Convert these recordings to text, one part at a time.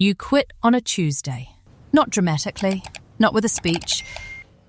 You quit on a Tuesday. Not dramatically, not with a speech.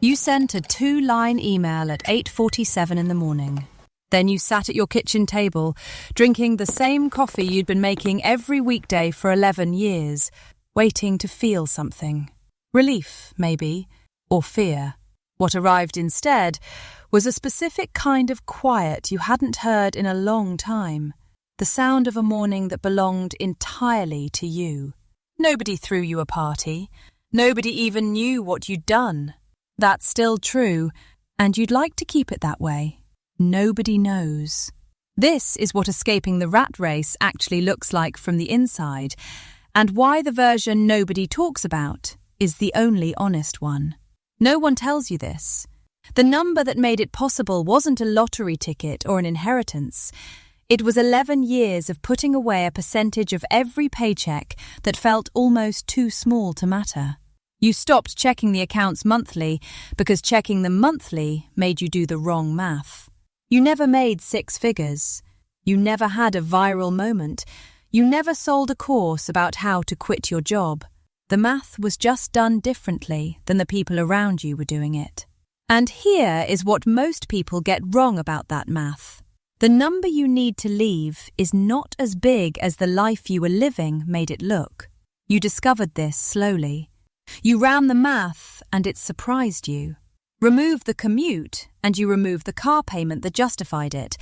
You sent a 2-line email at 8:47 in the morning. Then you sat at your kitchen table, drinking the same coffee you'd been making every weekday for 11 years, waiting to feel something. Relief, maybe, or fear. What arrived instead was a specific kind of quiet you hadn't heard in a long time. The sound of a morning that belonged entirely to you. Nobody threw you a party. Nobody even knew what you'd done. That's still true, and you'd like to keep it that way. Nobody knows. This is what escaping the rat race actually looks like from the inside, and why the version nobody talks about is the only honest one. No one tells you this. The number that made it possible wasn't a lottery ticket or an inheritance. It was 11 years of putting away a percentage of every paycheck that felt almost too small to matter. You stopped checking the accounts monthly because checking them monthly made you do the wrong math. You never made 6 figures. You never had a viral moment. You never sold a course about how to quit your job. The math was just done differently than the people around you were doing it. And here is what most people get wrong about that math. The number you need to leave is not as big as the life you were living made it look. You discovered this slowly. You ran the math and it surprised you. Remove the commute and you remove the car payment that justified it.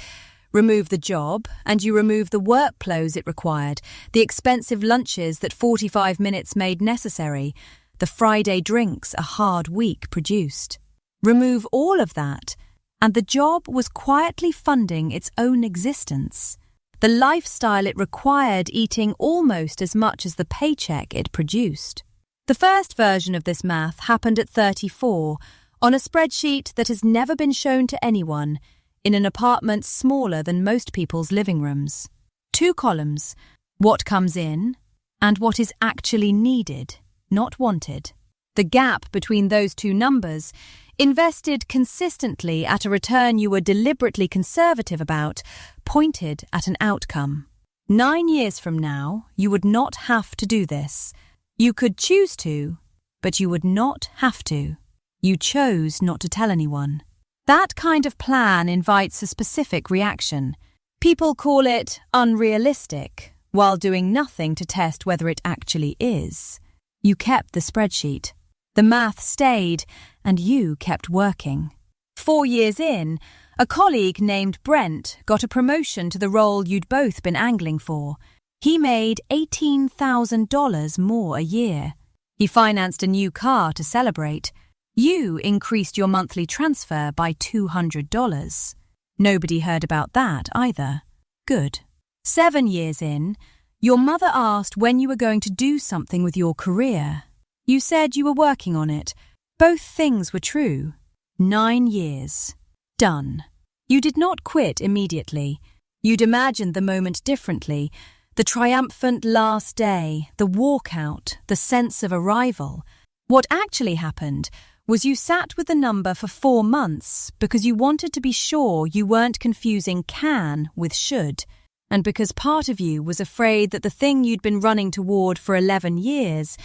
Remove the job and you remove the work clothes it required, the expensive lunches that 45 minutes made necessary, the Friday drinks a hard week produced. Remove all of that, and the job was quietly funding its own existence. The lifestyle it required eating almost as much as the paycheck it produced. The first version of this math happened at 34, on a spreadsheet that has never been shown to anyone, in an apartment smaller than most people's living rooms. 2 columns, what comes in and what is actually needed, not wanted. The gap between those 2 numbers, invested consistently at a return you were deliberately conservative about, pointed at an outcome. 9 years from now, you would not have to do this. You could choose to, but you would not have to. You chose not to tell anyone. That kind of plan invites a specific reaction. People call it unrealistic, while doing nothing to test whether it actually is. You kept the spreadsheet. The math stayed, and you kept working. 4 years in, a colleague named Brent got a promotion to the role you'd both been angling for. He made $18,000 more a year. He financed a new car to celebrate. You increased your monthly transfer by $200. Nobody heard about that either. Good. 7 years in, your mother asked when you were going to do something with your career. You said you were working on it. Both things were true. 9 years. Done. You did not quit immediately. You'd imagined the moment differently. The triumphant last day, the walkout, the sense of arrival. What actually happened was you sat with the number for 4 months because you wanted to be sure you weren't confusing can with should, and because part of you was afraid that the thing you'd been running toward for 11 years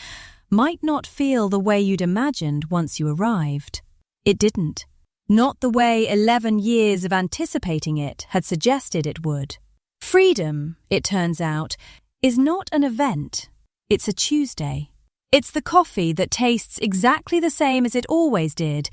might not feel the way you'd imagined once you arrived. It didn't. Not the way 11 years of anticipating it had suggested it would. Freedom, it turns out, is not an event. It's a Tuesday. It's the coffee that tastes exactly the same as it always did,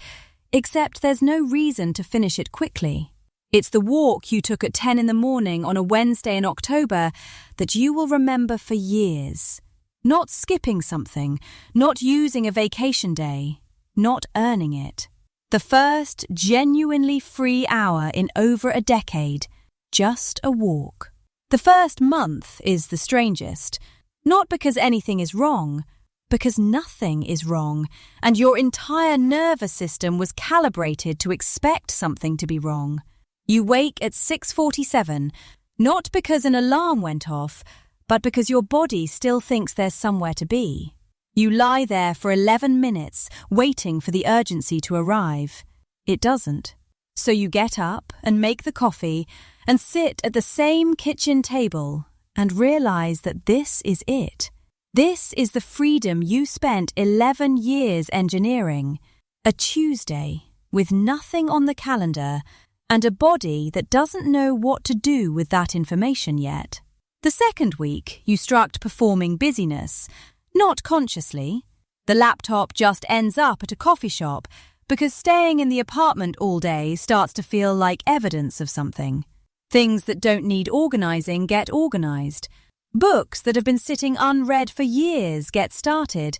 except there's no reason to finish it quickly. It's the walk you took at 10 in the morning on a Wednesday in October that you will remember for years. Not skipping something, not using a vacation day, not earning it. The first genuinely free hour in over a decade, just a walk. The first month is the strangest, not because anything is wrong, because nothing is wrong, and your entire nervous system was calibrated to expect something to be wrong. You wake at 6:47, not because an alarm went off, but because your body still thinks there's somewhere to be. You lie there for 11 minutes, waiting for the urgency to arrive. It doesn't. So you get up and make the coffee and sit at the same kitchen table and realize that this is it. This is the freedom you spent 11 years engineering. A Tuesday with nothing on the calendar and a body that doesn't know what to do with that information yet. The second week, you struck performing busyness, not consciously. The laptop just ends up at a coffee shop because staying in the apartment all day starts to feel like evidence of something. Things that don't need organising get organised. Books that have been sitting unread for years get started,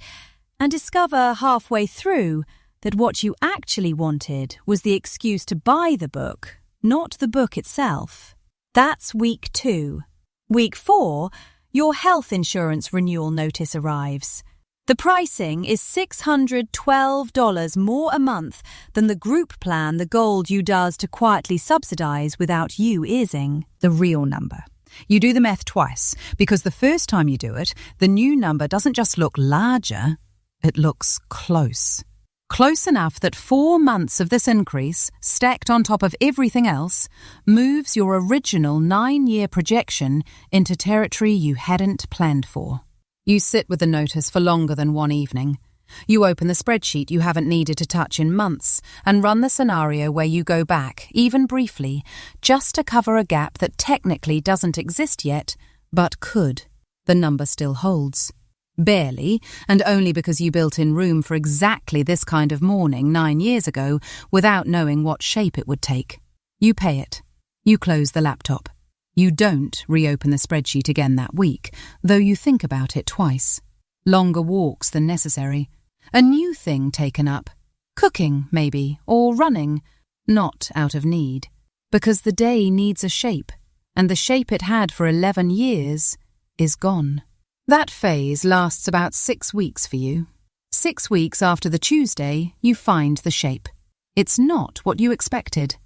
and discover halfway through that what you actually wanted was the excuse to buy the book, not the book itself. That's week 2. Week 4, your health insurance renewal notice arrives. The pricing is $612 more a month than the group plan the Gold you does to quietly subsidise without you easing. The real number. You do the math twice, because the first time you do it, the new number doesn't just look larger, it looks close. Close enough that 4 months of this increase, stacked on top of everything else, moves your original 9-year projection into territory you hadn't planned for. You sit with the notice for longer than one evening. You open the spreadsheet you haven't needed to touch in months and run the scenario where you go back, even briefly, just to cover a gap that technically doesn't exist yet, but could. The number still holds. Barely, and only because you built in room for exactly this kind of morning 9 years ago without knowing what shape it would take. You pay it. You close the laptop. You don't reopen the spreadsheet again that week, though you think about it twice. Longer walks than necessary. A new thing taken up. Cooking, maybe, or running. Not out of need. Because the day needs a shape, and the shape it had for 11 years is gone. That phase lasts about 6 weeks for you. 6 weeks after the Tuesday, you find the shape. It's not what you expected.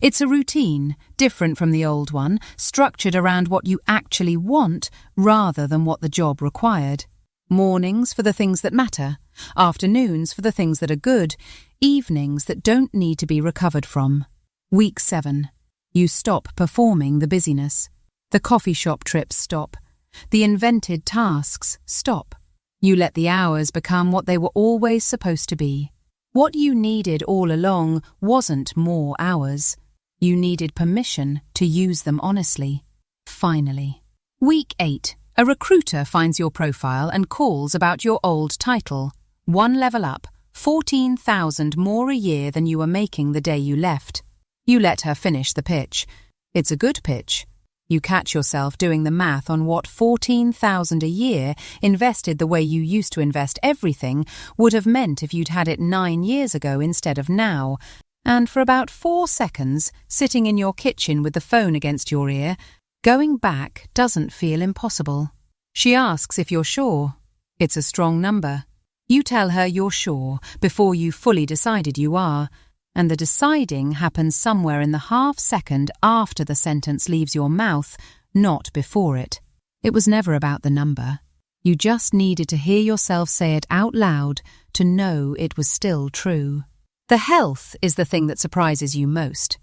It's a routine, different from the old one, structured around what you actually want rather than what the job required. Mornings for the things that matter, afternoons for the things that are good, evenings that don't need to be recovered from. Week 7. You stop performing the busyness. The coffee shop trips stop. The invented tasks stop. You let the hours become what they were always supposed to be. What you needed all along wasn't more hours. You needed permission to use them honestly. Finally. Week 8. A recruiter finds your profile and calls about your old title. 1 level up, $14,000 more a year than you were making the day you left. You let her finish the pitch. It's a good pitch. You catch yourself doing the math on what $14,000 a year, invested the way you used to invest everything, would have meant if you'd had it 9 years ago instead of now, and for about 4 seconds, sitting in your kitchen with the phone against your ear, going back doesn't feel impossible. She asks if you're sure. It's a strong number. You tell her you're sure before you fully decided you are, and the deciding happens somewhere in the half-second after the sentence leaves your mouth, not before it. It was never about the number. You just needed to hear yourself say it out loud to know it was still true. The health is the thing that surprises you most.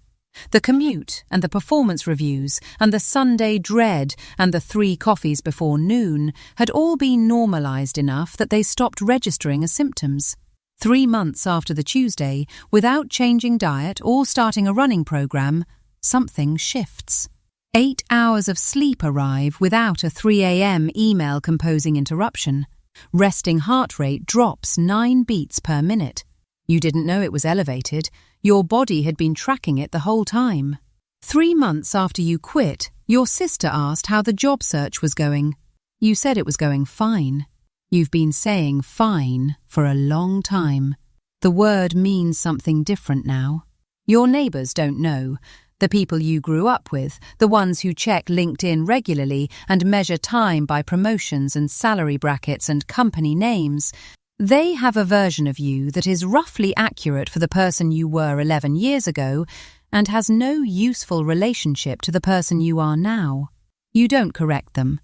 The commute and the performance reviews and the Sunday dread and the 3 coffees before noon had all been normalised enough that they stopped registering as symptoms. 3 months after the Tuesday, without changing diet or starting a running program, something shifts. 8 hours of sleep arrive without a 3 a.m. email composing interruption. Resting heart rate drops 9 beats per minute. You didn't know it was elevated. Your body had been tracking it the whole time. 3 months after you quit, your sister asked how the job search was going. You said it was going fine. You've been saying fine for a long time. The word means something different now. Your neighbours don't know. The people you grew up with, the ones who check LinkedIn regularly and measure time by promotions and salary brackets and company names, they have a version of you that is roughly accurate for the person you were 11 years ago and has no useful relationship to the person you are now. You don't correct them.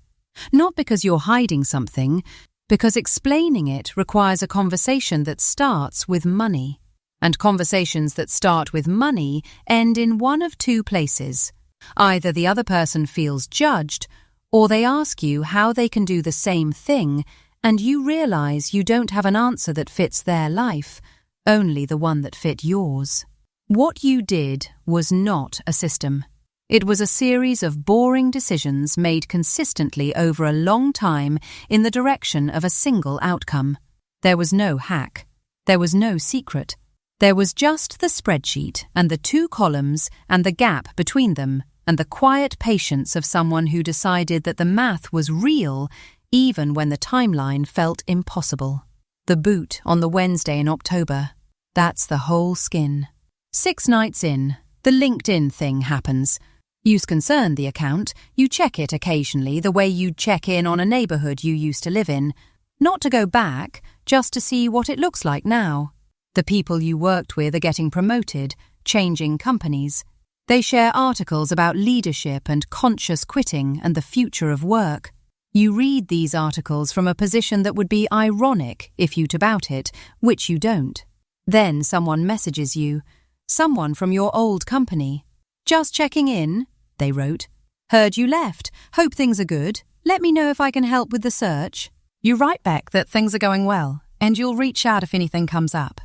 Not because you're hiding something, because explaining it requires a conversation that starts with money. And conversations that start with money end in one of 2 places. Either the other person feels judged, Or they ask you how they can do the same thing, and you realize you don't have an answer that fits their life, only the one that fit yours. What you did was not a system. It was a series of boring decisions made consistently over a long time in the direction of a single outcome. There was no hack. There was no secret. There was just the spreadsheet and the 2 columns and the gap between them and the quiet patience of someone who decided that the math was real even when the timeline felt impossible. The boot on the Wednesday in October. That's the whole skin. 6 nights in, the LinkedIn thing happens. You concern the account, you check it occasionally the way you'd check in on a neighbourhood you used to live in. Not to go back, just to see what it looks like now. The people you worked with are getting promoted, changing companies. They share articles about leadership and conscious quitting and the future of work. You read these articles from a position that would be ironic if you'd about it, which you don't. Then someone messages you. Someone from your old company. "Just checking in," they wrote. "Heard you left. Hope things are good. Let me know if I can help with the search." You write back that things are going well, and you'll reach out if anything comes up.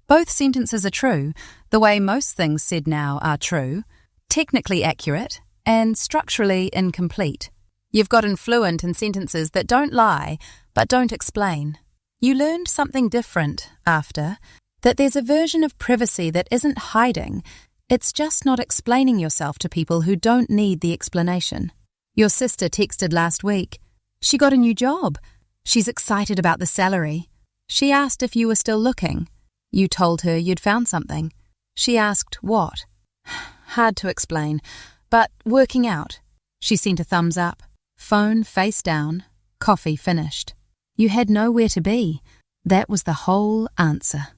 Both sentences are true, the way most things said now are true, technically accurate, and structurally incomplete. You've gotten fluent in sentences that don't lie, but don't explain. You learned something different after, that there's a version of privacy that isn't hiding, it's just not explaining yourself to people who don't need the explanation. Your sister texted last week. She got a new job. She's excited about the salary. She asked if you were still looking. You told her you'd found something. She asked what? Hard to explain, but working out. She sent a thumbs up. Phone face down. Coffee finished. You had nowhere to be. That was the whole answer.